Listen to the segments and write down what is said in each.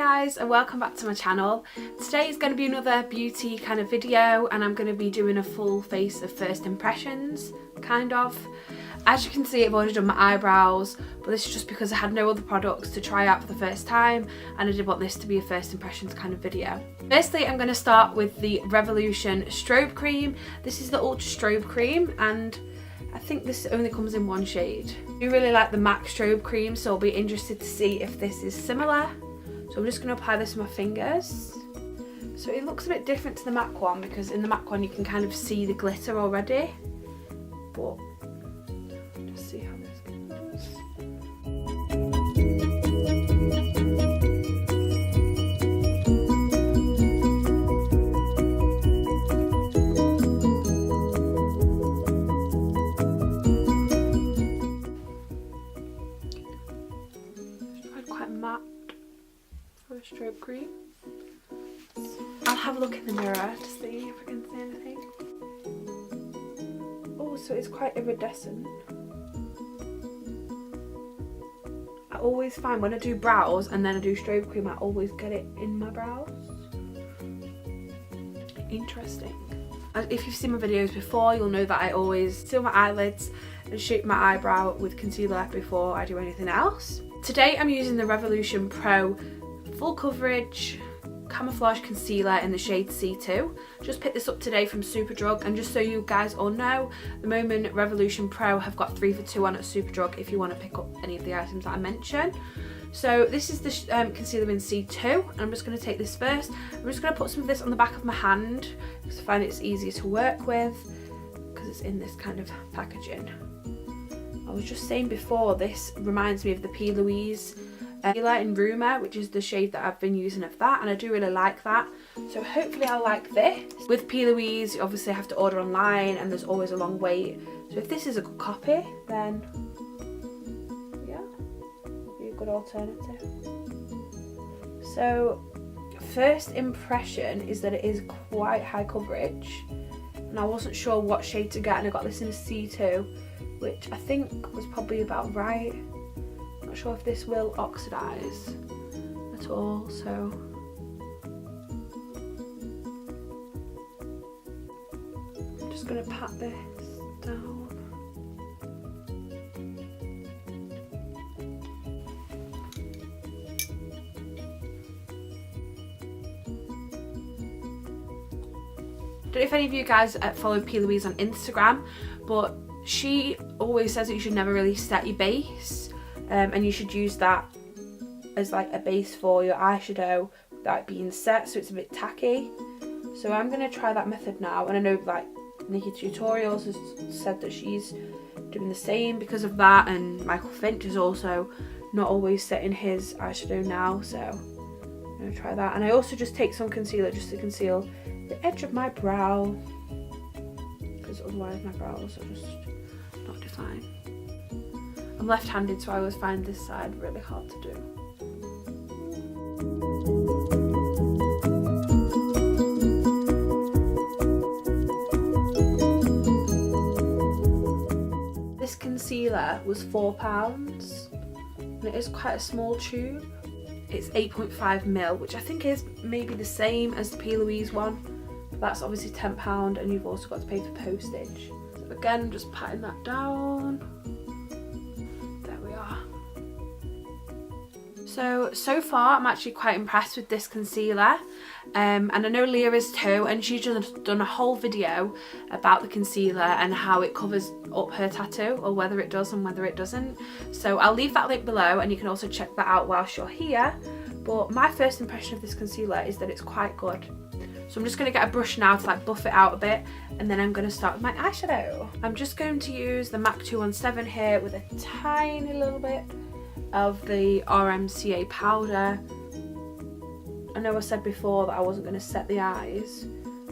guys, and welcome back to my channel. Today is going to be another beauty kind of video, and I'm going to be doing a full face of first impressions, kind of. As you can see, I've already done my eyebrows, but this is just because I had no other products to try out for the first time, and I did want this to be a first impressions kind of video. Firstly, I'm going to start with the Revolution Strobe Cream. This is the Ultra Strobe Cream, and I think this only comes in one shade. I do really like the MAC Strobe Cream, so I'll be interested to see if this is similar. So I'm just going to apply this with my fingers. So it looks a bit different to the MAC one, because in the MAC one you can kind of see the glitter already. But just see how this goes. Quite matte for a strobe cream. I'll have a look in the mirror to see if I can see anything. Oh, so it's quite iridescent. I always find when I do brows and then I do strobe cream, I always get it in my brows. Interesting. If you've seen my videos before, you'll know that I always seal my eyelids and shape my eyebrow with concealer before I do anything else. Today I'm using the RevolutionPro Full Coverage Camouflage Concealer in the shade C2. Just picked this up today from Superdrug, and just so you guys all know, at the moment RevolutionPro have got 3 for 2 on at Superdrug if you want to pick up any of the items that I mentioned. So this is the concealer in C2, and I'm just going to take this first. I'm just going to put some of this on the back of my hand because I find it's easier to work with because it's in this kind of packaging. I was just saying before, this reminds me of the P. Louise concealer in Rumour, which is the shade that I've been using of that, and I do really like that. So hopefully I'll like this. With P. Louise, you obviously have to order online and there's always a long wait. So if this is a good copy, then yeah, it'll be a good alternative. So first impression is that it is quite high coverage, and I wasn't sure what shade to get, and I got this in a C2, which I think was probably about right. Not sure if this will oxidize at all, so I'm just going to pat this down. I don't know if any of you guys follow P. Louise on Instagram, but she always says that you should never really set your base, and you should use that as like a base for your eyeshadow without it being set, so it's a bit tacky. So I'm going to try that method now, and I know like Nikki Tutorials has said that she's doing the same because of that, and Michael Finch is also not always setting his eyeshadow now, so I'm going to try that. And I also just take some concealer just to conceal the edge of my brow, because otherwise my brows are just not defined. I'm left-handed, so I always find this side really hard to do. This concealer was £4, and it is quite a small tube. It's 8.5ml, which I think is maybe the same as the P. Louise one, but that's obviously £10, and you've also got to pay for postage. So again, I'm just patting that down. So far I'm actually quite impressed with this concealer, and I know Leah is too, and she's just done a whole video about the concealer and how it covers up her tattoo, or whether it does and whether it doesn't. So I'll leave that link below, and you can also check that out whilst you're here. But my first impression of this concealer is that it's quite good. So I'm just going to get a brush now to like buff it out a bit, and then I'm going to start with my eyeshadow. I'm just going to use the MAC 217 here with a tiny little bit of the RMCA powder. I know I said before that I wasn't going to set the eyes,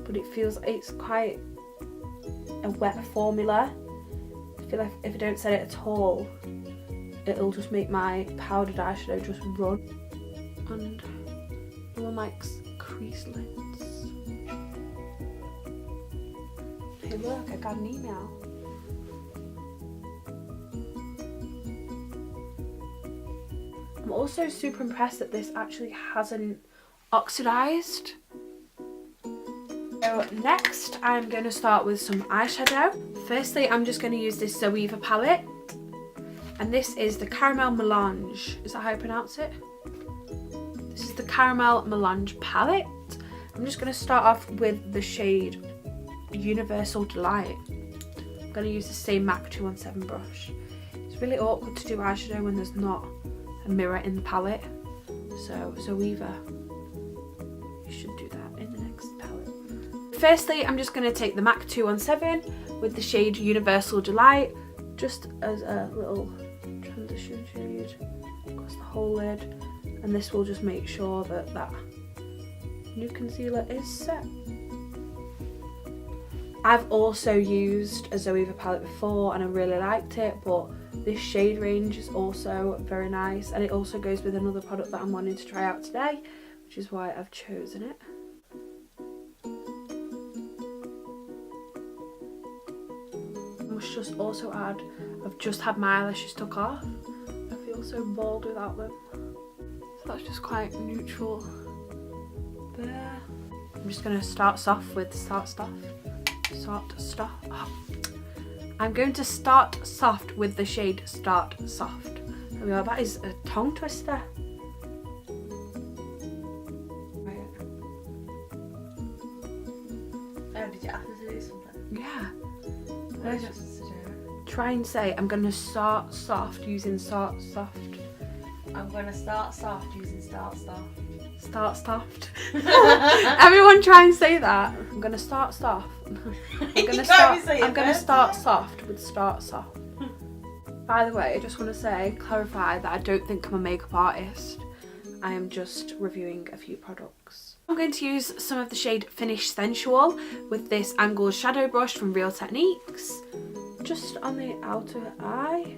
but it feels it's quite a wet formula. I feel like if I don't set it at all, it'll just make my powdered eyeshadow just run, and no one likes crease lids. Hey look, I got an email. I'm also super impressed that this actually hasn't oxidized. So next I'm going to start with some eyeshadow. Firstly, I'm just going to use this Zooeva palette, and this is the Caramel Melange. Is that how I pronounce it? This is the Caramel Melange palette. I'm just going to start off with the shade Universal Delight. I'm going to use the same MAC 217 brush. It's really awkward to do eyeshadow when there's not a mirror in the palette. So Zooeva, you should do that in the next palette. Firstly, I'm just going to take the MAC 217 with the shade Universal Delight, just as a little transition shade across the whole lid, and this will just make sure that that new concealer is set. I've also used a Zooeva palette before and I really liked it, but this shade range is also very nice, and it also goes with another product that I'm wanting to try out today, which is why I've chosen it. Just also add, I've just had my eyelashes took off. I feel so bald without them. So that's just quite neutral there. I'm just going to start soft with I'm going to start soft with the shade Start Soft. There we go, that is a tongue twister. Oh, did you have to do something? Yeah. What did you have to do? Try and say, I'm going to start soft using Start Soft. I'm going to start soft using Start Soft. Start soft. Everyone try and say that. I'm going to start soft. I'm going to start soft with Start Soft. By the way, I just want to clarify that I don't think I'm a makeup artist. I am just reviewing a few products. I'm going to use some of the shade Finish Sensual with this angled shadow brush from Real Techniques, just on the outer eye,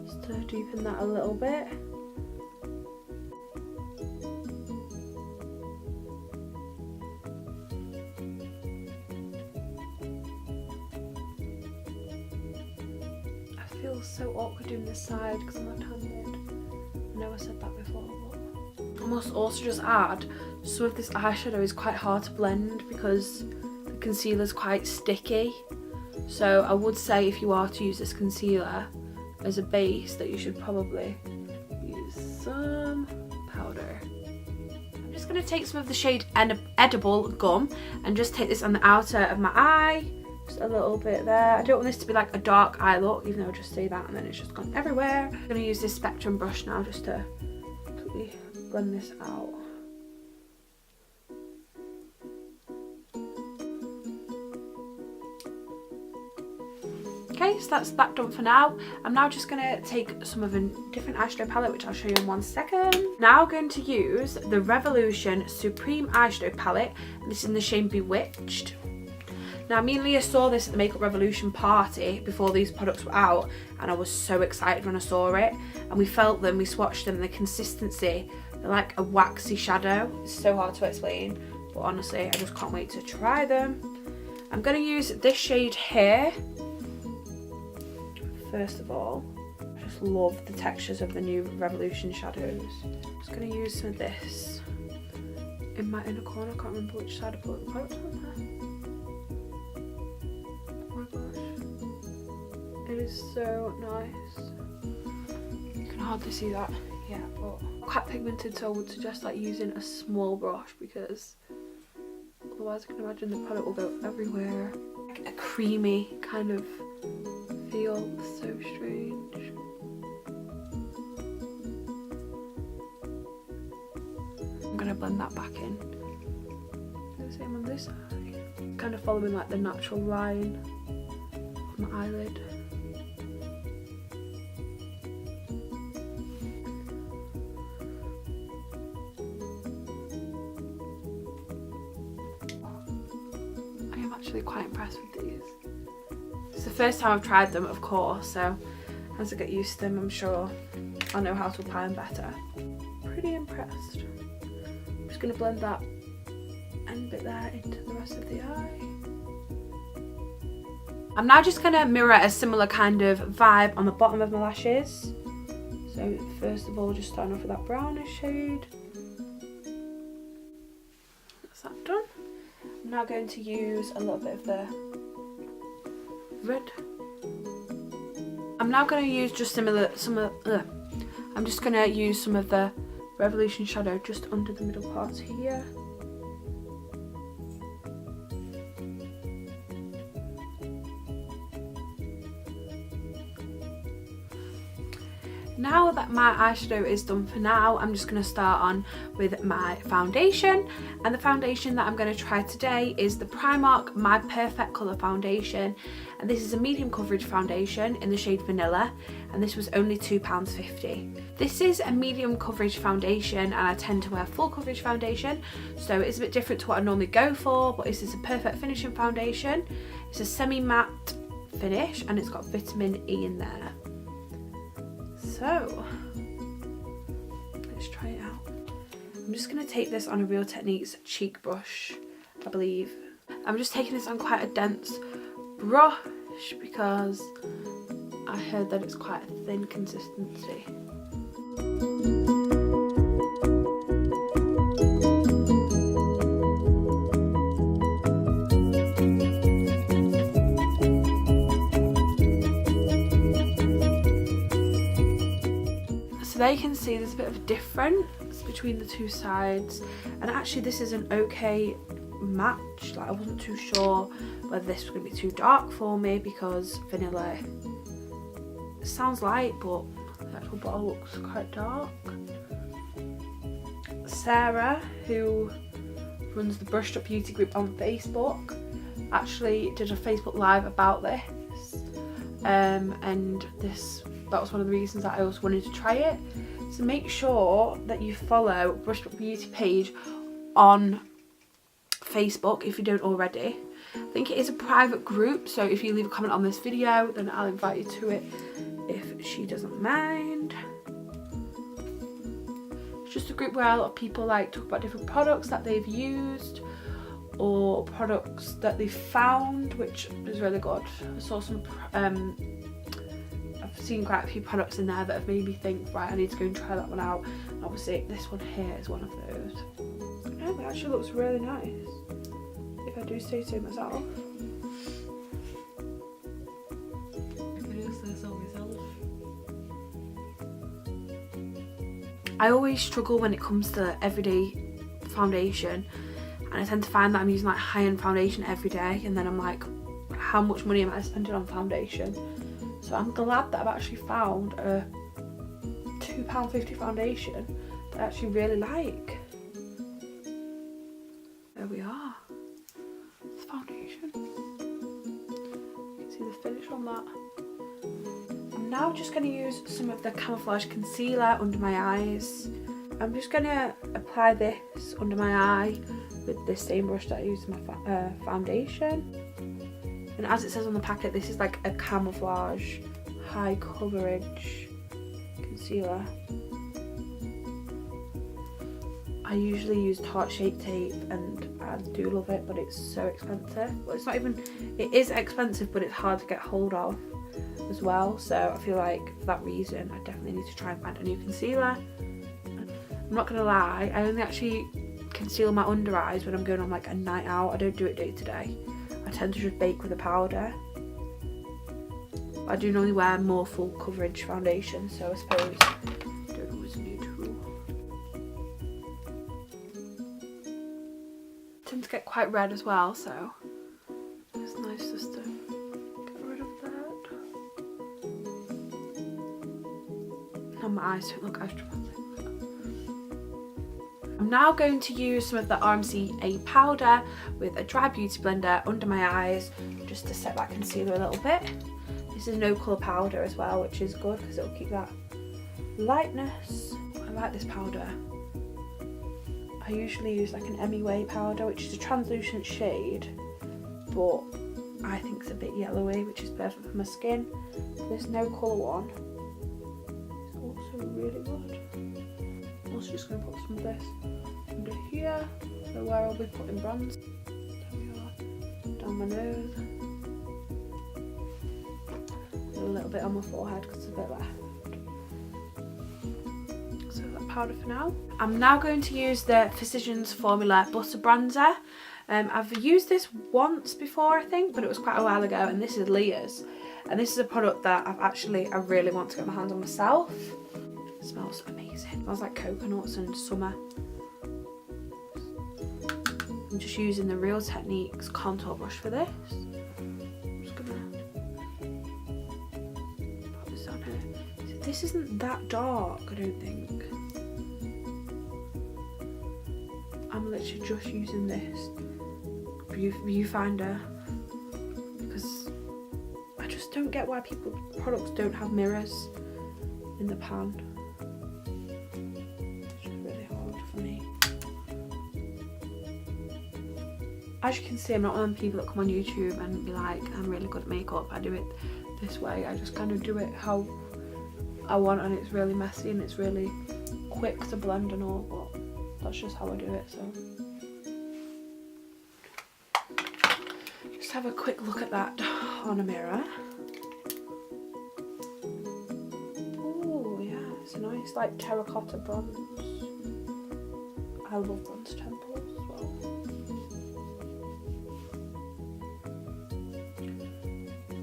just to deepen that a little bit. I feel so awkward doing this side because I'm left-handed. I know I said that before, but I must also just add, some of this eyeshadow is quite hard to blend because the concealer is quite sticky. So I would say if you are to use this concealer as a base that you should probably use some powder. I'm just going to take some of the shade Edible Gum and just take this on the outer of my eye. Just a little bit there. I don't want this to be like a dark eye look, even though I'll just say that and then it's just gone everywhere. I'm going to use this Spectrum brush now just to completely blend this out. Okay, so that's that done for now. I'm now just going to take some of a different eyeshadow palette, which I'll show you in 1 second. Now I'm going to use the Revolution Supreme eyeshadow palette. This is in the shade Bewitched. Now, me and Leah saw this at the Makeup Revolution party before these products were out, and I was so excited when I saw it. And we felt them, we swatched them, and the consistency, they're like a waxy shadow. It's so hard to explain, but honestly, I just can't wait to try them. I'm going to use this shade here. First of all, I just love the textures of the new Revolution shadows. I'm just going to use some of this in my inner corner. I can't remember which side I put the product on there. Oh my gosh, it is so nice. You can hardly see that yet, but quite pigmented, so I would suggest like using a small brush because otherwise I can imagine the product will go everywhere. Like a creamy kind of feel, so strange. I'm gonna blend that back in. Do the same on this eye. Kind of following like the natural line of my eyelid. I am actually quite impressed with these. It's the first time I've tried them, of course, so as I get used to them, I'm sure I'll know how to apply them better. Pretty impressed. I'm just going to blend that end bit there into the rest of the eye. I'm now just going to mirror a similar kind of vibe on the bottom of my lashes. So first of all, just starting off with that brownish shade. That's that done. I'm now going to use a little bit of the red. I'm now going to use just I'm just going to use some of the Revolution shadow just under the middle parts here. Now that my eyeshadow is done for now, I'm just going to start on with my foundation, and the foundation that I'm going to try today is the Primark My Perfect Colour Foundation, and this is a medium coverage foundation in the shade Vanilla, and this was only £2.50. This is a medium coverage foundation, and I tend to wear full coverage foundation, so it's a bit different to what I normally go for, but this is a perfect finishing foundation. It's a semi-matte finish and it's got vitamin E in there. So let's try it out. I'm just going to take this on a Real Techniques cheek brush, I believe. I'm just taking this on quite a dense brush because I heard that it's quite a thin consistency. There you can see there's a bit of a difference between the two sides, and actually this is an okay match. Like, I wasn't too sure whether this was going to be too dark for me because Vanilla sounds light but the actual bottle looks quite dark. Sarah, who runs the Brushed Up Beauty group on Facebook, actually did a Facebook Live about this, and that was one of the reasons that I also wanted to try it. So make sure that you follow Brushed Up Beauty page on Facebook if you don't already. I think it is a private group, so if you leave a comment on this video then I'll invite you to it if she doesn't mind. It's just a group where a lot of people like talk about different products that they've used or products that they've found, which is really good. I saw some I've seen quite a few products in there that have made me think, right, I need to go and try that one out. And obviously this one here is one of those. Oh, it actually looks really nice, if I do say so myself. I always struggle when it comes to everyday foundation, and I tend to find that I'm using like high-end foundation every day, and then I'm like, how much money am I spending on foundation? So I'm glad that I've actually found a £2.50 foundation that I actually really like. There we are. It's foundation. You can see the finish on that. I'm now just going to use some of the Camouflage Concealer under my eyes. I'm just going to apply this under my eye with the same brush that I used in my foundation. And as it says on the packet, this is like a camouflage high coverage concealer. I usually use Tarte Shape Tape and I do love it, but it's so expensive. Well, it's not even, it is expensive, but it's hard to get hold of as well. So I feel like for that reason, I definitely need to try and find a new concealer. I'm not gonna lie, I only actually conceal my under eyes when I'm going on like a night out. I don't do it day to day. I tend to just bake with a powder. I do normally wear more full coverage foundation, so I suppose I don't always need to. I tend to get quite red as well, so it's nice just to get rid of that. And my eyes don't look as dramatic. I'm now going to use some of the RMC powder with a dry beauty blender under my eyes just to set that concealer a little bit. This is no colour powder as well, which is good because it will keep that lightness. I like this powder. I usually use like an Emmy Way powder, which is a translucent shade, but I think it's a bit yellowy, which is perfect for my skin. This no colour one is also really good. I'm also just going to put some of this under here, so where I'll be putting bronze. There we are, down my nose. A little bit on my forehead because it's a bit left. powder for now. I'm now going to use the Physicians Formula Butter Bronzer. I've used this once before, I think, but it was quite a while ago, and this is Leah's. And this is a product that I really want to get my hands on myself. It smells amazing. It smells like coconuts and summer. I'm just using the Real Techniques contour brush for this. I'm just gonna put this on here. This isn't that dark, I don't think. I'm literally just using this viewfinder because I just don't get why products don't have mirrors in the pan. It's really hard for me. As you can see, I'm not one of the people that come on YouTube and be like, I'm really good at makeup, I do it this way. I just kind of do it how I want, and it's really messy and it's really quick to blend and all, but that's just how I do it. So just have a quick look at that on a mirror. Oh yeah, it's a nice like terracotta bronze. I love bronze temples as well.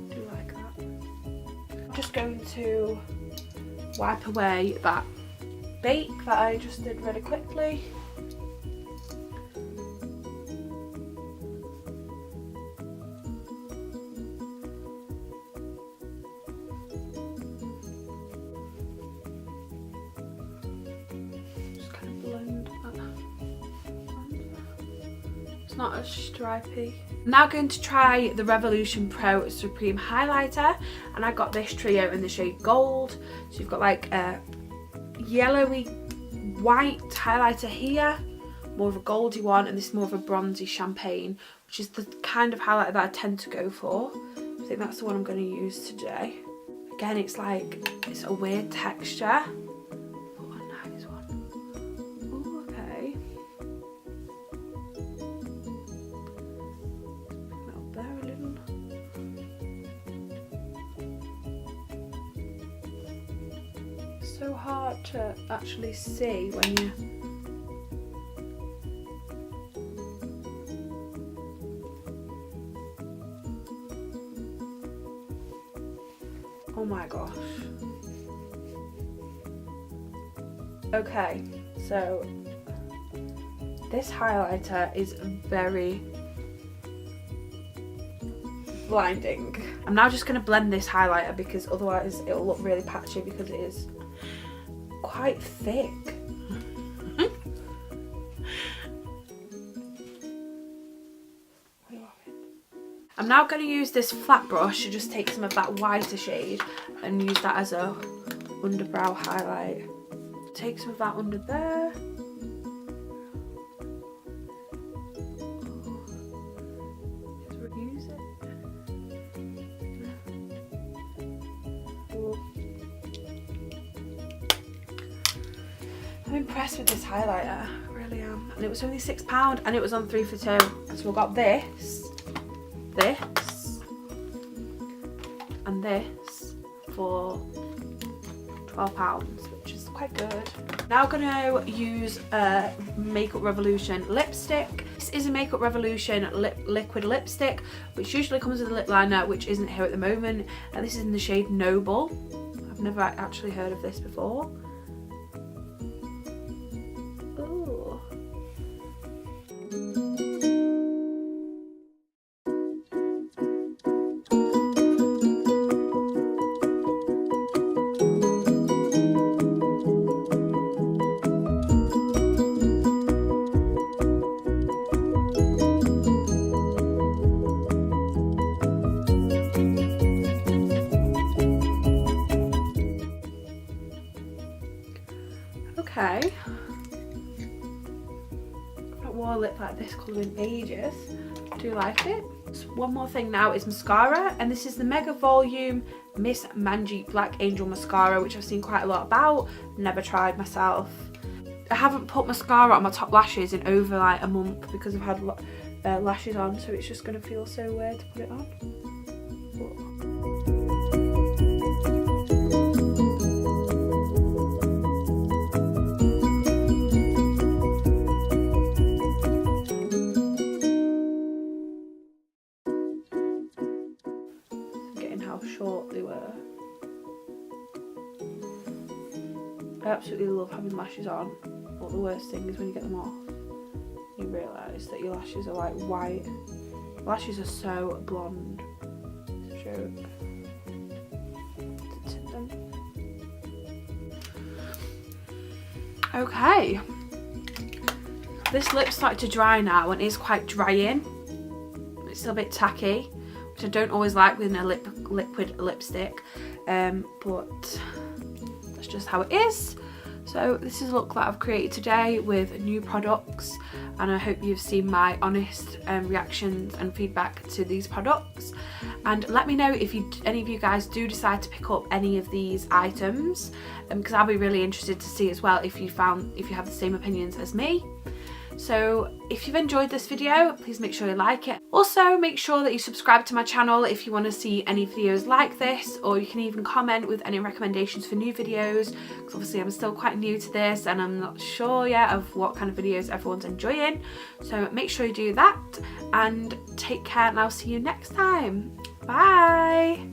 Do like that. I'm just going to wipe away that bake that I just did really quickly. Just kind of blend that. It's not as stripy. I'm now going to try the Revolution Pro Supreme Highlighter, and I got this trio in the shade Gold. So you've got like a yellowy white highlighter here, more of a goldy one, and this is more of a bronzy champagne, which is the kind of highlighter that I tend to go for. I think that's the one I'm going to use today. Again, it's a weird texture. Oh, a nice one. Oh, okay. Up there a little. So hard to actually see when you oh my gosh. Okay, so this highlighter is very blinding. I'm now just going to blend this highlighter because otherwise it'll look really patchy because it is quite thick. I'm now going to use this flat brush to just take some of that whiter shade and use that as a underbrow highlight. Take some of that under there. Just reuse it. I'm impressed with this highlighter, I really am. And it was only £6 and it was on 3 for 2. So we got this, and this for £12, which is quite good. Now I'm going to use a Makeup Revolution lipstick. This is a Makeup Revolution liquid lipstick, which usually comes with a lip liner, which isn't here at the moment. And this is in the shade Noble. I've never actually heard of this before. Ooh. Okay, I've not worn a lip like this colour in ages. I do like it. So one more thing now is mascara, and this is the Mega Volume Miss Manjeet Black Angel Mascara, which I've seen quite a lot about, never tried myself. I haven't put mascara on my top lashes in over like a month because I've had lashes on, so it's just going to feel so weird to put it on. But they were. I absolutely love having lashes on, but the worst thing is when you get them off, you realise that your lashes are like white. Lashes are so blonde. Joke. Okay. This lip's started to dry now and is quite drying. It's still a bit tacky, which I don't always like with a liquid lipstick, but that's just how it is. So this is a look that I've created today with new products, and I hope you've seen my honest reactions and feedback to these products. And let me know if any of you guys do decide to pick up any of these items, because I'll be really interested to see as well if you have the same opinions as me. So if you've enjoyed this video, please make sure you like it. Also, make sure that you subscribe to my channel if you want to see any videos like this, or you can even comment with any recommendations for new videos, because obviously I'm still quite new to this and I'm not sure yet of what kind of videos everyone's enjoying. So make sure you do that, and take care, and I'll see you next time. Bye!